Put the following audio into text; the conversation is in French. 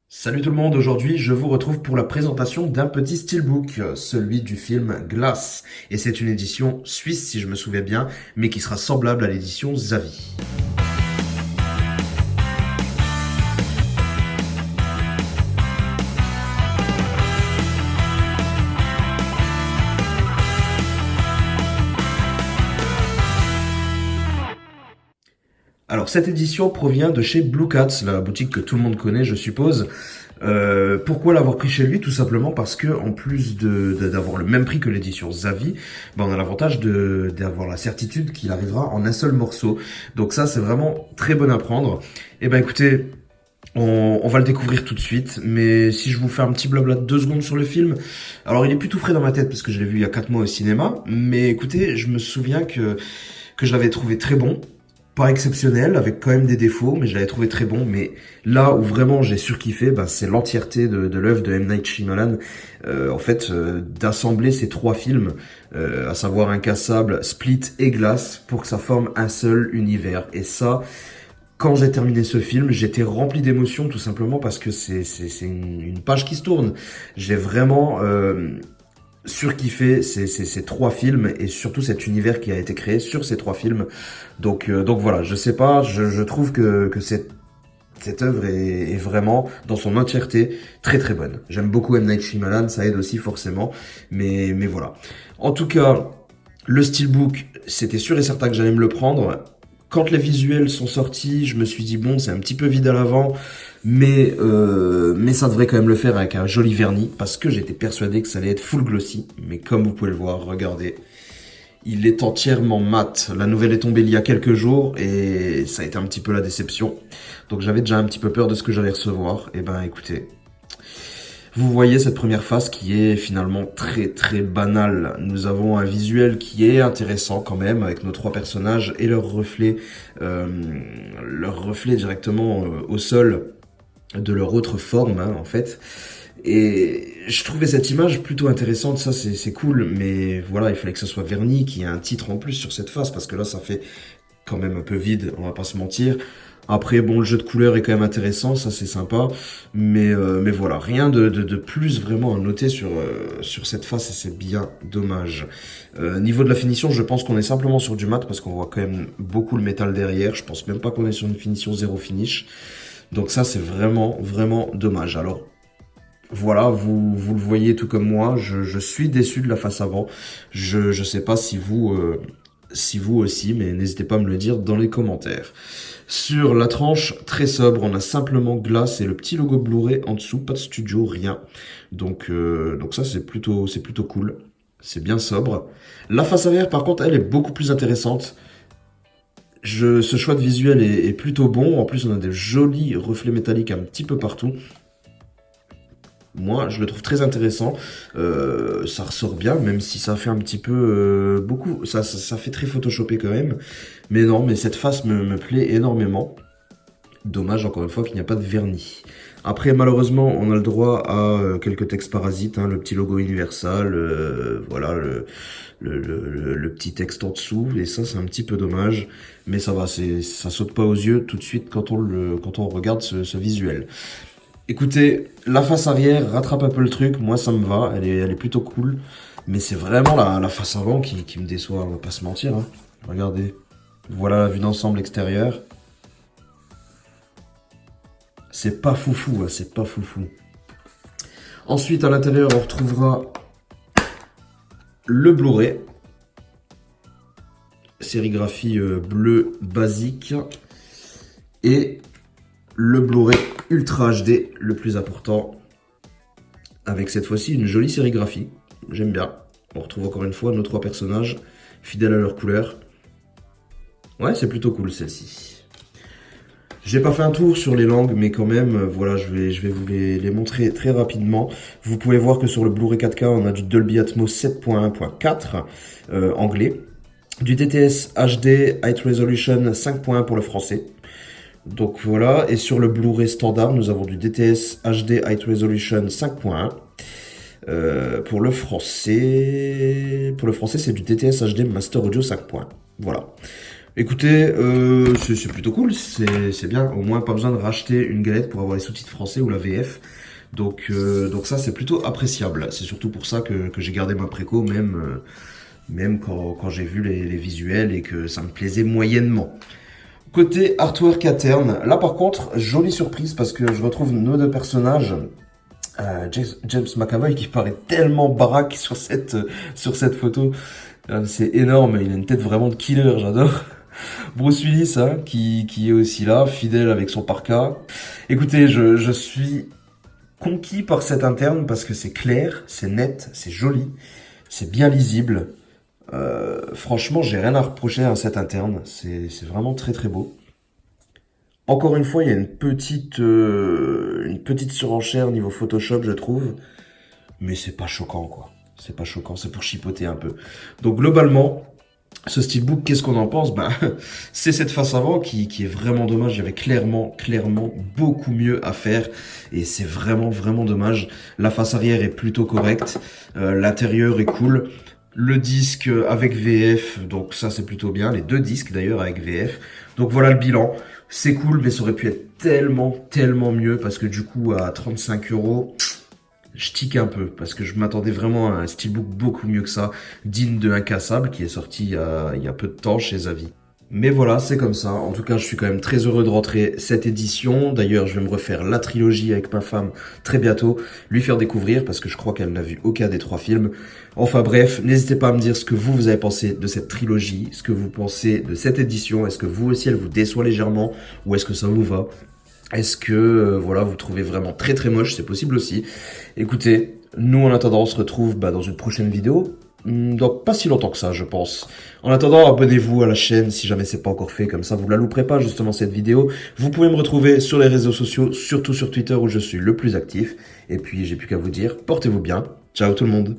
Salut tout le monde, aujourd'hui je vous retrouve pour la présentation d'un petit steelbook, celui du film Glass. Et c'est une édition suisse si je me souviens bien, mais qui sera semblable à l'édition Zavi. Alors cette édition provient de chez Blue Cats, la boutique que tout le monde connaît je suppose. Pourquoi l'avoir pris chez lui? Tout simplement parce que en plus d'avoir le même prix que l'édition Zavi, ben on a l'avantage d'avoir la certitude qu'il arrivera en un seul morceau. Donc ça c'est vraiment très bon à prendre. Et ben écoutez, on va le découvrir tout de suite, mais si je vous fais un petit blabla de 2 secondes sur le film, alors il est plutôt frais dans ma tête parce que je l'ai vu il y a 4 mois au cinéma, mais écoutez, je me souviens que je l'avais trouvé très bon, pas exceptionnel, avec quand même des défauts, mais je l'avais trouvé très bon. Mais là où vraiment j'ai surkiffé, bah, c'est l'entièreté de l'œuvre de M. Night Shyamalan. D'assembler ces 3 films, à savoir Incassable, Split et Glass, pour que ça forme un seul univers. Et ça, quand j'ai terminé ce film, j'étais rempli d'émotions tout simplement parce que c'est une page qui se tourne. J'ai vraiment surkiffé ces 3 films et surtout cet univers qui a été créé sur ces 3 films. Donc voilà, je sais pas, je trouve que cette œuvre est vraiment, dans son entièreté, très très bonne. J'aime beaucoup M. Night Shyamalan, ça aide aussi forcément, mais voilà. En tout cas, le steelbook, c'était sûr et certain que j'allais me le prendre. Quand les visuels sont sortis, je me suis dit bon, c'est un petit peu vide à l'avant, mais ça devrait quand même le faire avec un joli vernis, parce que j'étais persuadé que ça allait être full glossy. Mais comme vous pouvez le voir, regardez, il est entièrement mat. La nouvelle est tombée il y a quelques jours et ça a été un petit peu la déception. Donc j'avais déjà un petit peu peur de ce que j'allais recevoir. Et ben écoutez, vous voyez cette première phase qui est finalement très très banale. Nous avons un visuel qui est intéressant quand même avec nos 3 personnages et euh, leur reflet directement au sol de leur autre forme hein, en fait. Et je trouvais cette image plutôt intéressante, ça c'est cool, mais voilà, il fallait que ça soit verni, qu'il y ait un titre en plus sur cette face, parce que là ça fait quand même un peu vide, on va pas se mentir. Après, bon, le jeu de couleurs est quand même intéressant, ça c'est sympa, mais voilà, rien de plus vraiment à noter sur cette face et c'est bien dommage. Niveau de la finition, je pense qu'on est simplement sur du mat parce qu'on voit quand même beaucoup le métal derrière, je pense même pas qu'on est sur une finition zéro finish, donc ça c'est vraiment vraiment dommage. Alors voilà, vous le voyez tout comme moi, je suis déçu de la face avant, je sais pas si vous aussi, mais n'hésitez pas à me le dire dans les commentaires. Sur la tranche, très sobre, on a simplement Glass et le petit logo Blu-ray en dessous, pas de studio, rien. Donc ça, c'est plutôt cool. C'est bien sobre. La face arrière, par contre, elle est beaucoup plus intéressante. Ce choix de visuel est plutôt bon. En plus, on a des jolis reflets métalliques un petit peu partout. Moi, je le trouve très intéressant. Ça ressort bien, même si ça fait un petit peu beaucoup. Ça fait très photoshopé quand même. Mais non, mais cette face me plaît énormément. Dommage encore une fois qu'il n'y a pas de vernis. Après, malheureusement, on a le droit à quelques textes parasites, hein, le petit logo Universal, voilà, le petit texte en dessous, et ça, c'est un petit peu dommage, mais ça va, ça saute pas aux yeux tout de suite quand on regarde ce visuel. Écoutez, la face arrière rattrape un peu le truc, moi ça me va, elle est plutôt cool, mais c'est vraiment la face avant qui me déçoit, on va pas se mentir, hein. Regardez, voilà la vue d'ensemble extérieure. C'est pas foufou, hein, c'est pas foufou. Ensuite, à l'intérieur, on retrouvera le Blu-ray. Sérigraphie bleue basique. Et le Blu-ray Ultra HD, le plus important. Avec cette fois-ci une jolie sérigraphie. J'aime bien. On retrouve encore une fois nos 3 personnages, fidèles à leur couleur. Ouais, c'est plutôt cool celle-ci. J'ai pas fait un tour sur les langues, mais quand même, voilà, je vais vous les montrer très rapidement. Vous pouvez voir que sur le Blu-ray 4K, on a du Dolby Atmos 7.1.4 anglais, du DTS HD High Resolution 5.1 pour le français. Donc voilà, et sur le Blu-ray standard, nous avons du DTS HD High Resolution 5.1. Pour le français, c'est du DTS HD Master Audio 5.1. Voilà. Écoutez, c'est plutôt cool, c'est bien. Au moins, pas besoin de racheter une galette pour avoir les sous-titres français ou la VF. Donc ça, c'est plutôt appréciable. C'est surtout pour ça que j'ai gardé ma préco, même quand j'ai vu les visuels et que ça me plaisait moyennement. Côté artwork interne, là par contre, jolie surprise parce que je retrouve nos deux personnages. James McAvoy qui paraît tellement baraque sur cette photo. C'est énorme, il a une tête vraiment de killer, j'adore. Bruce Willis, hein, qui est aussi là, fidèle avec son parka. Écoutez, je suis conquis par cette interne parce que c'est clair, c'est net, c'est joli, c'est bien lisible. Franchement, j'ai rien à reprocher à cette interne. C'est vraiment très très beau. Encore une fois, il y a une petite surenchère niveau Photoshop, je trouve. Mais c'est pas choquant, quoi. C'est pas choquant, c'est pour chipoter un peu. Donc globalement, ce steelbook, qu'est-ce qu'on en pense? Ben, c'est cette face avant qui est vraiment dommage. Il y avait clairement beaucoup mieux à faire. Et c'est vraiment dommage. La face arrière est plutôt correcte. L'intérieur est cool. Le disque avec VF, donc ça c'est plutôt bien. Les deux disques d'ailleurs avec VF. Donc voilà le bilan. C'est cool, mais ça aurait pu être tellement mieux. Parce que du coup, à 35 euros... je tique un peu parce que je m'attendais vraiment à un steelbook beaucoup mieux que ça, digne de Incassable qui est sorti il y a peu de temps chez Zavi. Mais voilà, c'est comme ça. En tout cas, je suis quand même très heureux de rentrer cette édition. D'ailleurs, je vais me refaire la trilogie avec ma femme très bientôt, lui faire découvrir parce que je crois qu'elle n'a vu aucun des trois films. Enfin bref, n'hésitez pas à me dire ce que vous avez pensé de cette trilogie, ce que vous pensez de cette édition. Est-ce que vous aussi, elle vous déçoit légèrement ou est-ce que ça vous va? Est-ce que voilà, vous trouvez vraiment très moche? C'est possible aussi. Écoutez, nous en attendant, on se retrouve dans une prochaine vidéo. Dans pas si longtemps que ça, je pense. En attendant, abonnez-vous à la chaîne si jamais c'est pas encore fait, comme ça vous la louperez pas justement cette vidéo. Vous pouvez me retrouver sur les réseaux sociaux, surtout sur Twitter où je suis le plus actif. Et puis j'ai plus qu'à vous dire, portez-vous bien. Ciao tout le monde.